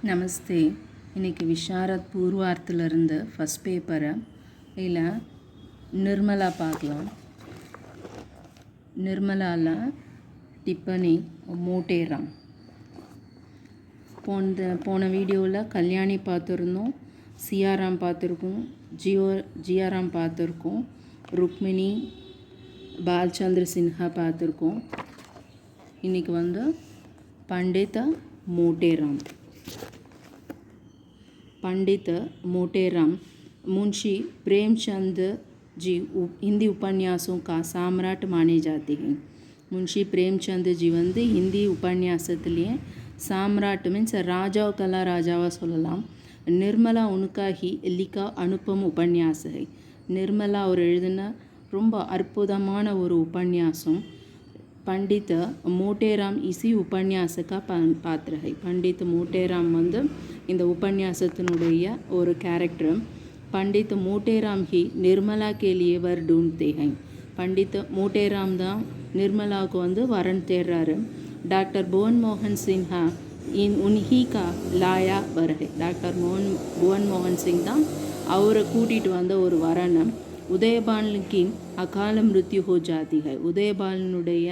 நமஸ்தே. இன்றைக்கி விஷாரத் பூர்வார்த்திலிருந்து ஃபஸ்ட் பேப்பரை இதில் நிர்மலா பார்க்கலாம். நிர்மலாவில் டிப்பனி மோட்டேராம். போன வீடியோவில் கல்யாணி பார்த்துருந்தோம், சியாராம் பார்த்துருக்கோம், ஜியாராம் பார்த்துருக்கோம், ருக்மிணி, பால்சந்திர சின்ஹா பார்த்துருக்கோம். இன்றைக்கி பண்டித மோட்டேராம். पंडित मोटेराम मुंशी प्रेमचंद जी हिंदी उपन्यासों का सम्राट माने जाते हैं. मुंशी प्रेमचंद जी हिंदी उपन्यासத்திலேயே सम्राट मीन्स राजावकला राजावा சொல்லலாம். निर्मला उनका ही लिखा अनुपम उपन्यास है. निर्मला और எழுதின ரொம்ப அற்புதமான ஒரு உபன்யாசம். पंडित मोटेराम इसी उपन्यास का पात्र है. पंडित मोटेराम இந்த உபன்யாசத்தினுடைய ஒரு கேரக்டர். पंडित मोटेराम ही निर्मला के लिए वर ढूंढते हैं. पंडित मोटेराम தான் நிர்மலாவுக்கு வரன் தேடுறாரு. டாக்டர் புவன் மோகன் சின்ஹா उन्हीं का लाया वर है. டாக்டர் புவன் மோகன் சிங் தான் அவரை கூட்டிகிட்டு வந்த ஒரு வரன். உதயபாலனுக்கு அகால மிருத்யு ஹோ ஜாதி है. உதயபாலனுடைய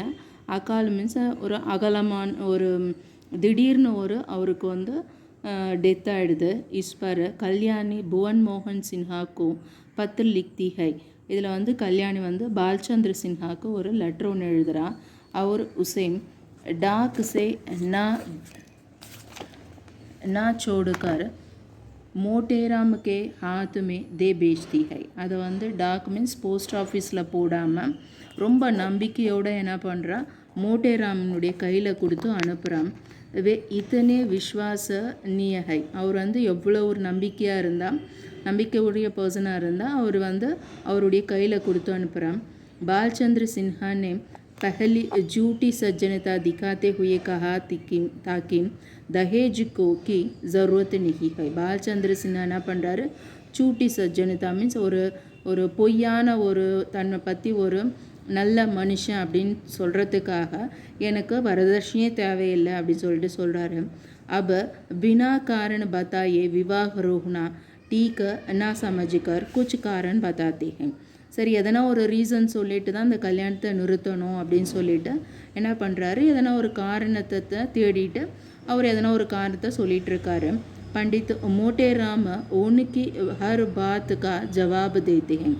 அகால மீன்ஸ் ஒரு அகலமான ஒரு திடீர்னு ஒரு அவருக்கு डेथ आइடுது. इस पर कल्याणी भुवन मोहन सिन्हा को पत्र लिखती है. இதில் கல்யாணி பால்சந்திர சின்ஹாவுக்கு ஒரு லெட்டர் ஒன்று எழுதுகிறா. அவர் उसे डाक से ना छोड़कर मोटेराम के हाथ में दे भेजती है. அதை டாக் மீன்ஸ் போஸ்ட் ஆஃபீஸில் போடாமல் ரொம்ப நம்பிக்கையோடு என்ன பண்ணுறா, மோட்டேராமனுடைய கையில் கொடுத்து அனுப்புகிறான். वे इतने विश्वासनीय है. அவர் எவ்வளோ ஒரு நம்பிக்கையாக இருந்தால், நம்பிக்கையுடைய பர்சனாக இருந்தால் அவர் அவருடைய கையில் கொடுத்து அனுப்புகிறான். बालचंद्र सिन्हा ने पहली झूठी सज्जनता दिखाते हुए कहा ताकि दहेज को की ज़रूरत नहीं है. बालचंद्र सिन्हा என்ன பண்ணுறாரு, झूठी सज्जनता மீன்ஸ் ஒரு பொய்யான ஒரு தன்னை பற்றி ஒரு நல்ல மனுஷன் அப்படின்னு சொல்கிறதுக்காக எனக்கு வரதட்சணையே தேவையில்லை அப்படின்னு சொல்கிறாரு. अब बिना कारण बताए विवाह रोकना ठीक ना समझकर कुछ कारण बताते हैं. சரி, எதனா ஒரு ரீசன் சொல்லிட்டு தான் இந்த கல்யாணத்தை நிறுத்தணும் அப்படின்னு சொல்லிட்டு என்ன பண்ணுறாரு, எதனா ஒரு காரணத்தை தேடிட்டு அவர் எதனா ஒரு காரணத்தை சொல்லிகிட்டு இருக்காரு. पंडित मोटेराम उनकी हर बात का जवाब देते हैं.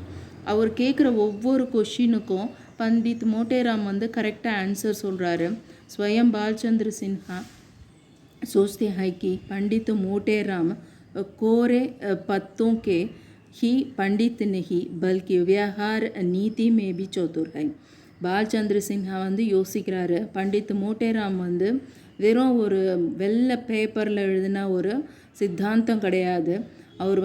அவர் கேட்குற ஒவ்வொரு கொஷினுக்கும் पंडित मोटेराम करेक्टाக आंसर சொல்கிறாரு. स्वयं बालचंद्र सिन्हा सोचते हैं कि पंडित मोटेराम कोरे पत्तों के ही पंडित नहीं बल्कि व्यवहार नीति में भी चतुर है. பால்சந்திர சின்ஹா யோசிக்கிறாரு, பண்டித் மோட்டேராம் வெறும் ஒரு வெள்ளை பேப்பரில் எழுதின ஒரு சித்தாந்தம் கிடையாது. அவர்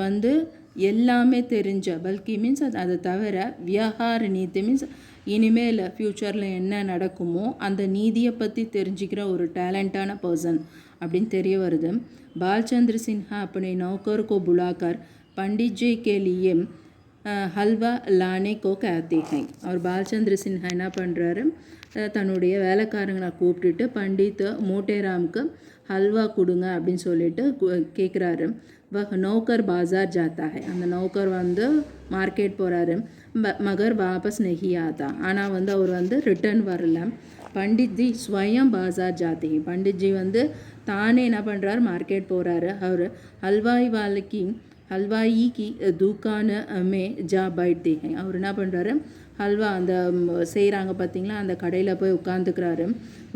எல்லாமே தெரிஞ்ச பல்கி மீன்ஸ் அதை தவிர வியவஹார நீதி மீன்ஸ் இனிமேல் ஃப்யூச்சரில் என்ன நடக்குமோ அந்த நீதியை பற்றி தெரிஞ்சுக்கிற ஒரு டேலண்டான பர்சன் அப்படின்னு தெரிய வருது. பால்சந்திர சின்ஹா अपने नौकर को बुलाकर पंडित जी के लिए हलवा लाने को कहते हैं. और பால்சந்திர சின்ஹா என்ன பண்ணுறாரு, தன்னுடைய வேலைக்காரங்களை கூப்பிட்டுட்டு பண்டித் மோட்டேராமுக்கு ஹல்வா கொடுங்க அப்படின்னு சொல்லிட்டு கேட்குறாரு. वह नौकर बाज़ार जाता है. அந்த நௌக்கர் மார்க்கெட் போகிறாரு. மகர் வாபஸ் நஹி ஆதா. ஆனால் அவர் ரிட்டர்ன் வரல. பண்டித் ஜி ஸ்வயம் பாஸார் ஜாத்தி. பண்டித் ஜி தானே என்ன பண்ணுறாரு, மார்க்கெட் போகிறாரு. அவர் हलवाई की दुकान में जा बैठते हैं. அவர் என்ன பண்ணுறாரு, ஹல்வா அந்த செய்கிறாங்க பார்த்தீங்களா, அந்த கடையில் போய் உட்காந்துக்கிறாரு.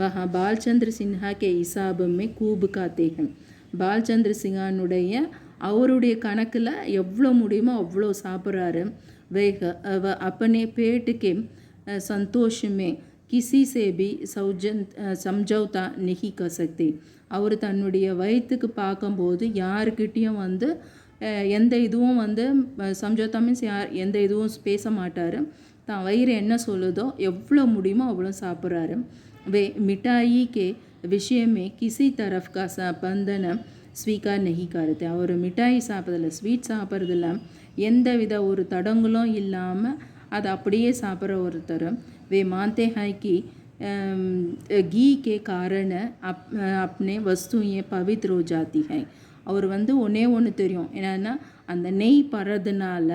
வஹா பால்சந்திர சின்ஹா கே இசாபுமே கூபு காத்தே हैं. பால்சந்திர சின்ஹானுடைய அவருடைய கணக்கில் எவ்வளோ முடியுமோ அவ்வளோ சாப்பிட்றாரு. வேக अपने पेट के संतोष में किसी से भी समझौता नहीं कर सकते. அவர் தன்னுடைய வயிற்றுக்கு பார்க்கும்போது யாருக்கிட்டேயும் எந்த இதுவும் சம்ஜோத்தா மீன்ஸ் எந்த இதுவும் பேச மாட்டார். தான் வயிறு என்ன சொல்லுதோ எவ்வளோ முடியுமோ அவ்வளோ சாப்பிட்றாரு. वे मिठाई के विषय में किसी तरफ का बंधन स्वीकार नहीं करते. அவர் மிட்டாய் சாப்பிட்றதில்ல, ஸ்வீட் சாப்பிட்றதில்ல, எந்த வித ஒரு தடங்களும் இல்லாமல் அதை அப்படியே சாப்பிட்ற ஒருத்தர். वे मानते हैं कि घी के कारण अपने वस्तुएं पवित्र हो जाती है. அவர் வந்து ஒன்று தெரியும் என்னன்னா அந்த நெய் பறதுனால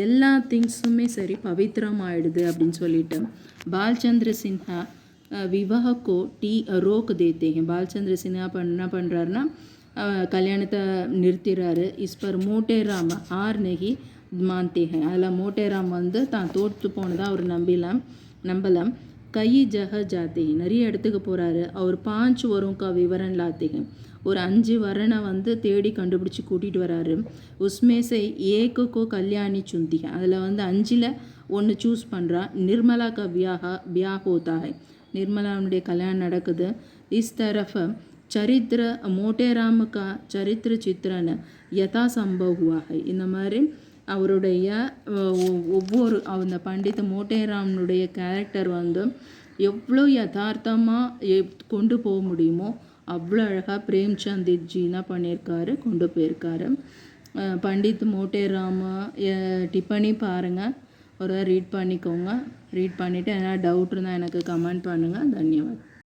எல்லா திங்ஸுமே சரி பவித்திரமாயிடுது அப்படின்னு சொல்லிட்டு பால்சந்திர சின்ஹா விவாஹ கோ ரோக் தேத்தே பால்சந்திர சின்ஹா என்ன பண்ணுறாருன்னா கல்யாணத்தை நிறுத்திடுறாரு. இஸ் பர் மோட்டேராம் ஆர் நெகி மாந்தே ஹை அதில் மோட்டேராம் வந்து தான் தோற்று போனதாக அவர் நம்பலாம். கை ஜஹ ஜாத்தே நிறைய இடத்துக்கு போகிறாரு. அவர் 5 வரும் விவரம் லாத்தே ஒரு 5 வரனை வந்து தேடி கண்டுபிடிச்சி கூட்டிகிட்டு வராரு. உஸ்மேசை ஏக்கோ கல்யாணி சுந்தி அதில் வந்து 5ல் 1 சூஸ் பண்ணுறா. நிர்மலா கா பியா ஹோதா ஹை நிர்மலாவுடைய கல்யாணம் நடக்குது. இஸ் தரஃப் சரித்திர மோட்டேராம் கா சரித்திர சித்திரன் யதா சம்பவ் ஹுவா ஹை இந்த மாதிரி அவருடைய ஒவ்வொரு அந்த பண்டித மோட்டேராமனுடைய கேரக்டர் வந்து எவ்வளோ யதார்த்தமாக கொண்டு போக முடியுமோ அவ்வளோ அழகாக பிரேம்சந்த் என்ன பண்ணியிருக்காரு கொண்டு போயிருக்காரு. பண்டித் மோட்டேராம டிப்பனி பாருங்கள், ஒரு ரீட் பண்ணிக்கோங்க. ரீட் பண்ணிவிட்டு எதனா டவுட் இருந்தால் எனக்கு கமெண்ட் பண்ணுங்கள். தன்யவாத்.